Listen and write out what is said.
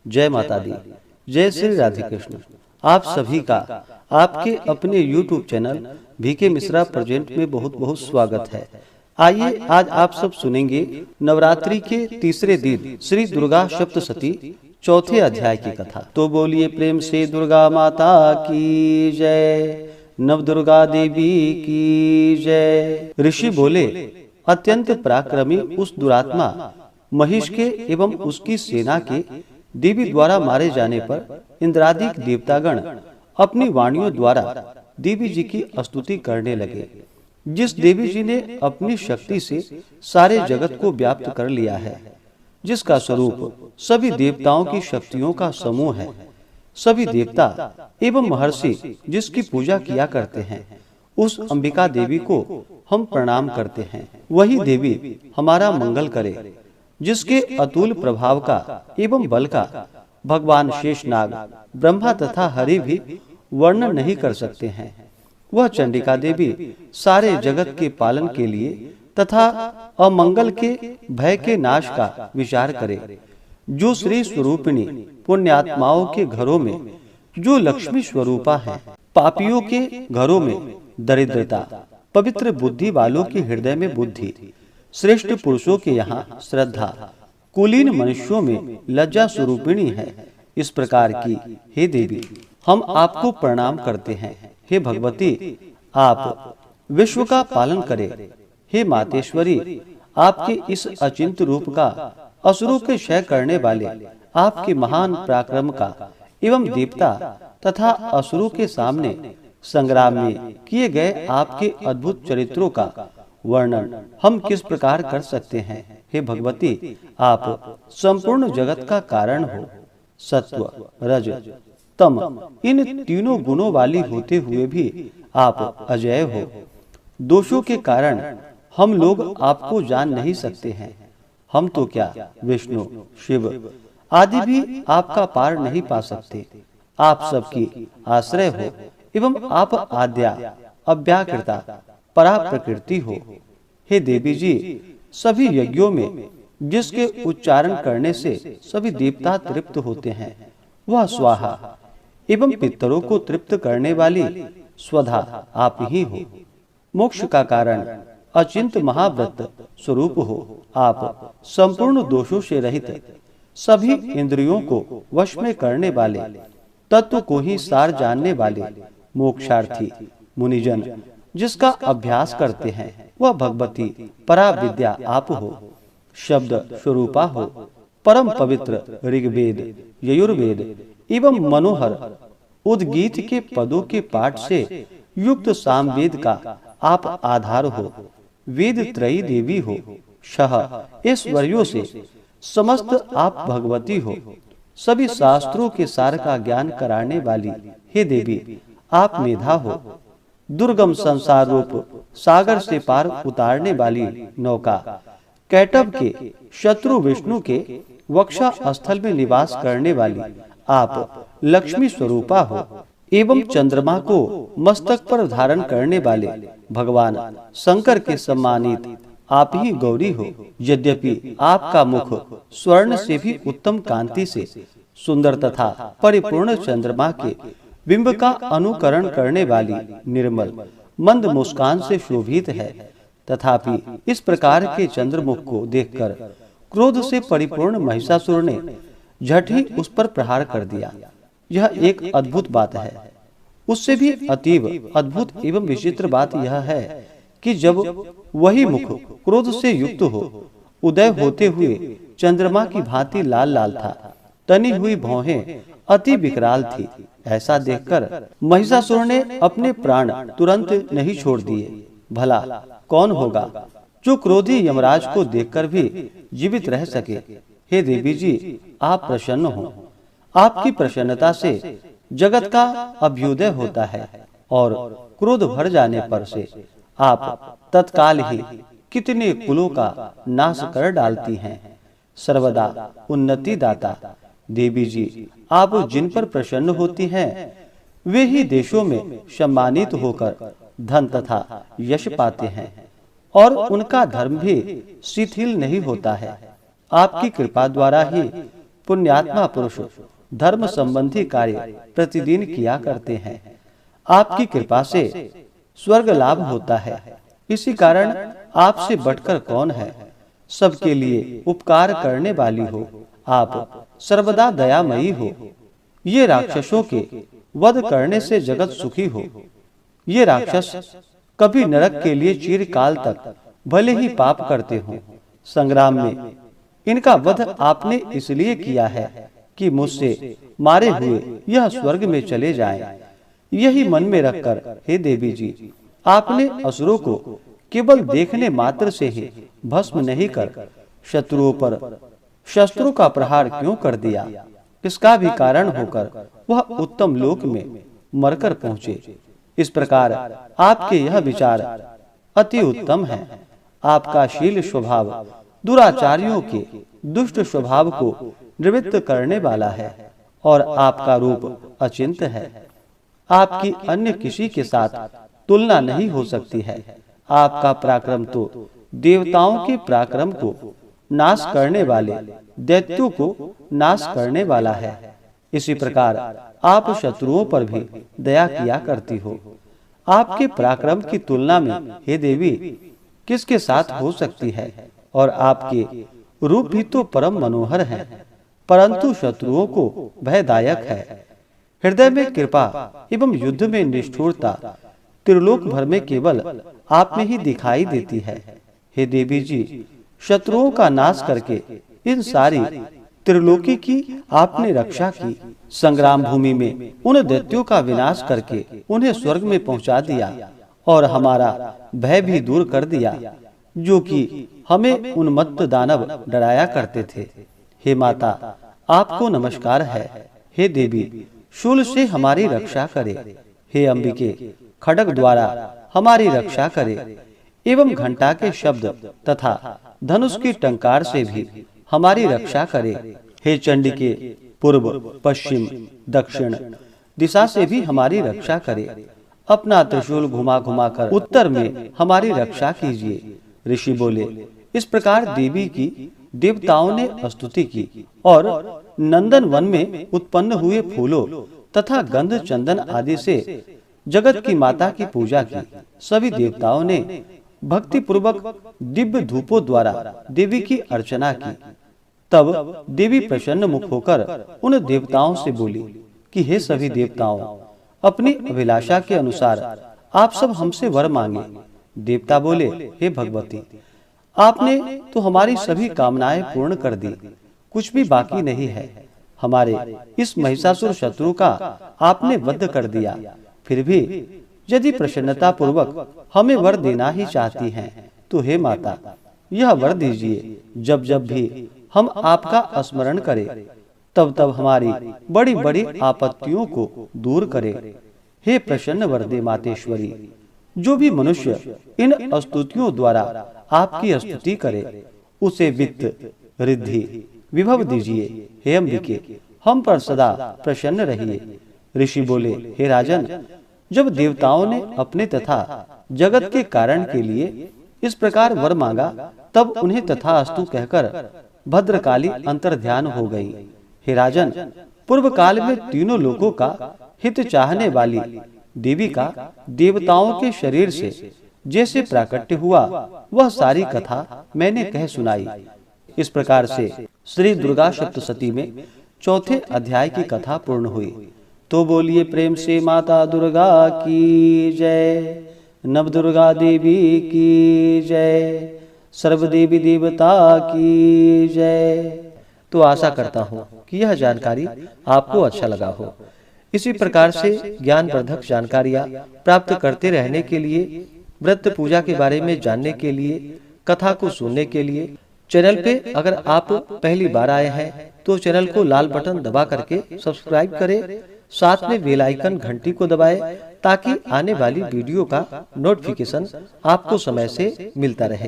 जय माता दी, जय श्री राधे कृष्ण। आप सभी का आपके अपने YouTube channel VK Mishra present में बहुत बहुत स्वागत है। आइए आज आप सब सुनेंगे नवरात्रि के तीसरे दिन श्री दुर्गा सप्तशती चौथे अध्याय की कथा। तो बोलिए प्रेम से दुर्गा माता की जय, नव दुर्गा देवी की जय। ऋषि बोले, अत्यंत पराक्रमी उस दुरात्मा महिष के एवं उसकी सेना के देवी द्वारा मारे जाने पर इंद्रादिक देवतागण अपनी वाणियों द्वारा देवी जी की स्तुति करने लगे। जिस देवी जी ने अपनी शक्ति से सारे जगत को व्याप्त कर लिया है, जिसका स्वरूप सभी देवताओं की शक्तियों का समूह है, सभी देवता एवं महर्षि जिसकी पूजा किया करते हैं, उस अंबिका देवी को हम प्रणाम करते हैं। वही देवी हमारा मंगल करे, जिसके अतुल प्रभाव का एवं बल का भगवान शेषनाग, ब्रह्मा तथा हरि भी वर्णन नहीं कर सकते हैं। वह चंडिका देवी सारे जगत के पालन के लिए तथा अमंगल के भय के नाश का विचार करे। जो श्री स्वरूपिणी पुण्यात्माओं के घरों में जो लक्ष्मी स्वरूपा है, पापियों के घरों में दरिद्रता, पवित्र बुद्धि वालों के हृदय में बुद्धि, श्रेष्ठ पुरुषों के यहाँ श्रद्धा, कुलीन मनुष्यों में लज्जा स्वरूपिणी है। इस प्रकार की हे देवी हम आपको प्रणाम करते हैं। हे भगवती, आप विश्व का पालन करें। हे मातेश्वरी, आपके इस अचिंत्य रूप का असुरों के क्षय करने वाले आपके महान पराक्रम का एवं देवता तथा असुरों के सामने संग्राम में किए गए आपके अद्भुत चरित्रों का वर्णन हम किस प्रकार कर सकते हैं। हे भगवती, आप संपूर्ण जगत का कारण हो। सत्व, रज, तम इन तीनों गुणों वाली होते हुए भी आप अजय हो। दोषों के कारण हम लोग आपको जान नहीं सकते हैं। हम तो क्या विष्णु, शिव आदि भी आपका पार नहीं पा सकते। आप सबकी आश्रय हो एवं आप आद्या अव्याकृता परा प्रकृति हो। हे देवी जी, सभी यज्ञों में जिसके उच्चारण करने से सभी देवता तृप्त होते हैं, वह स्वाहा एवं पितरों को तृप्त करने वाली स्वधा आप ही हो। मोक्ष का कारण अचिंत महाव्रत स्वरूप हो। आप संपूर्ण दोषों से रहित, सभी इंद्रियों को वश में करने वाले, तत्व को ही सार जानने वाले मोक्षार्थी मुनिजन जिसका अभ्यास करते हैं, वह भगवती परा विद्या आप हो। शब्द स्वरूपा हो, परम पवित्र ऋग्वेद, यजुर्वेद एवं मनोहर उद्गीत के पदों के पाठ से युक्त सामवेद का आप आधार हो। वेद त्रयी देवी हो। शह ऐश्वर्यों से समस्त आप भगवती हो। सभी शास्त्रों के सार का ज्ञान कराने वाली हे देवी आप मेधा हो। दुर्गम संसार रूप सागर से पार उतारने वाली नौका, कैटभ के शत्रु विष्णु के वक्षा स्थल में निवास करने वाली आप लक्ष्मी स्वरूपा हो। एवं चंद्रमा को मस्तक पर धारण करने वाले भगवान शंकर के सम्मानित आप ही गौरी हो। यद्यपि आपका मुख स्वर्ण से भी उत्तम कांति से सुंदर तथा परिपूर्ण चंद्रमा के बिंब का अनुकरण करने वाली निर्मल मंद मुस्कान से शोभित है, तथापि इस प्रकार के चंद्रमुख को देखकर क्रोध से परिपूर्ण महिषासुर ने झट ही उस पर प्रहार कर दिया। यह एक अद्भुत बात है। उससे भी अतीव अद्भुत एवं विचित्र बात यह है कि जब वही मुख क्रोध से युक्त हो, उदय होते हुए चंद्रमा की भांति लाल लाल था। तनी हुई भौहें अति विकराल थी। ऐसा देखकर महिषासुर ने अपने प्राण तुरंत नहीं छोड़ दिए। भला कौन होगा जो क्रोधी यमराज को देखकर भी जीवित रह सके। हे देवी जी, आप प्रसन्न हो। आपकी प्रसन्नता से जगत का अभ्युदय होता है और क्रोध भर जाने पर से आप तत्काल ही कितने कुलों का नाश कर डालती हैं। सर्वदा उन्नति दाता देवी जी, आप जिन पर प्रसन्न होती हैं, वे ही देशों में सम्मानित होकर धन तथा यश पाते हैं और उनका धर्म भी शिथिल नहीं होता है। आपकी कृपा द्वारा ही पुण्यात्मा पुरुष धर्म संबंधी कार्य प्रतिदिन किया करते हैं। आपकी कृपा से स्वर्ग लाभ होता है। इसी कारण आपसे बढ़कर कौन है। सबके लिए उपकार करने वाली हो, आप सर्वदा दयामयी हो। ये राक्षसों के वध करने से जगत सुखी हो। ये राक्षस कभी नरक के लिए चिरकाल तक भले ही पाप करते हों, संग्राम में इनका वध आपने इसलिए किया है कि मुझसे मारे हुए यह स्वर्ग में चले जाएं। यही मन में रखकर हे देवी जी, आपने असुरों को केवल देखने मात्र से ही भस्म नहीं कर शत्रुओं पर शस्त्रों का प्रहार क्यों कर दिया। इसका भी कारण होकर वह उत्तम लोक में मरकर पहुँचे। इस प्रकार आपके यह विचार अति उत्तम है। आपका शील स्वभाव दुराचारियों के दुष्ट स्वभाव को निवृत्त करने वाला है और आपका रूप अचिंत्य है। आपकी अन्य किसी के साथ तुलना नहीं हो सकती है। आपका पराक्रम तो देवताओं के पराक्रम को नाश करने वाले दैत्यों को नाश करने वाला है। इसी प्रकार आप शत्रुओं पर भी दया किया करती हो। आपके पराक्रम की तुलना में हे देवी किसके साथ हो सकती है। और आपके रूप भी तो परम मनोहर हैं, परंतु शत्रुओं को भयदायक है। हृदय में कृपा एवं युद्ध में निष्ठुरता त्रिलोक भर में केवल आप में ही दिखाई देती है। हे देवी जी, शत्रुओं का नाश करके इन सारी त्रिलोकी की आपने रक्षा की। संग्राम भूमि में उन दैत्यों का विनाश करके उन्हें स्वर्ग में पहुंचा दिया और हमारा भय भी दूर कर दिया, जो कि हमें उन्मत्त दानव डराया करते थे। हे माता, आपको नमस्कार है। हे देवी, शूल से हमारी रक्षा करे। हे अंबिके, खड्ग द्वारा हमारी रक्षा करे एवं घंटा के शब्द तथा धनुष की टंकार से भी हमारी रक्षा करे। हे चंडिके, पूर्व पश्चिम दक्षिण दिशा से भी हमारी रक्षा करे। अपना त्रिशूल घुमा घुमा कर उत्तर में हमारी रक्षा कीजिए। ऋषि बोले। इस प्रकार देवी की देवताओं ने स्तुति की और नंदन वन में उत्पन्न हुए फूलों तथा गंध चंदन आदि से जगत की माता की पूजा की। सभी देवताओं ने भक्ति पूर्वक दिव्य धूपों द्वारा देवी की अर्चना की। तब देवी प्रसन्न मुख होकर उन देवताओं से बोली कि हे सभी देवताओं, अपनी अभिलाषा के अनुसार आप सब हमसे वर मांगे। देवता बोले, हे भगवती, आपने तो हमारी सभी कामनाएं पूर्ण कर दी, कुछ भी बाकी नहीं है। हमारे इस महिषासुर शत्रु का आपने वध कर दिया। फिर भी यदि प्रसन्नता पूर्वक हमें वर देना ही चाहती हैं, तो हे माता, यह वर दीजिए। जब जब भी हम आपका स्मरण करें, तब तब हमारी बड़ी बड़ी आपत्तियों को दूर करे। हे प्रसन्न वरदे मातेश्वरी, जो भी मनुष्य इन स्तुतियों द्वारा आपकी स्तुति करे, उसे वित्त रिद्धि विभव दीजिए। हे अंबिके, हम पर सदा प्रसन्न रहिए। ऋषि बोले, हे राजन, जब देवताओं ने अपने तथा जगत के कारण के लिए इस प्रकार वर मांगा, तब उन्हें तथास्तु कहकर भद्रकाली अंतर्ध्यान हो गई। हे राजन, पूर्व काल में तीनों लोगों का हित चाहने वाली देवी का देवताओं के शरीर से जैसे प्राकट्य हुआ, वह सारी कथा मैंने कह सुनाई। इस प्रकार से श्री दुर्गा सप्तशती में चौथे अध्याय की कथा पूर्ण हुई। तो बोलिए प्रेम से माता दुर्गा की जय, नव दुर्गा देवी की जय, सर्व देवी देवता की जय। तो आशा करता हूँ कि यह जानकारी आपको अच्छा लगा हो। इसी प्रकार से ज्ञानवर्धक जानकारियाँ प्राप्त करते रहने के लिए, व्रत पूजा के बारे में जानने के लिए, कथा को सुनने के लिए चैनल पे अगर आप पहली बार आए हैं तो चैनल को लाल बटन दबा करके सब्सक्राइब करें, साथ में बेल आइकन घंटी को दबाएं ताकि आने वाली वीडियो का नोटिफिकेशन आपको समय से मिलता रहे।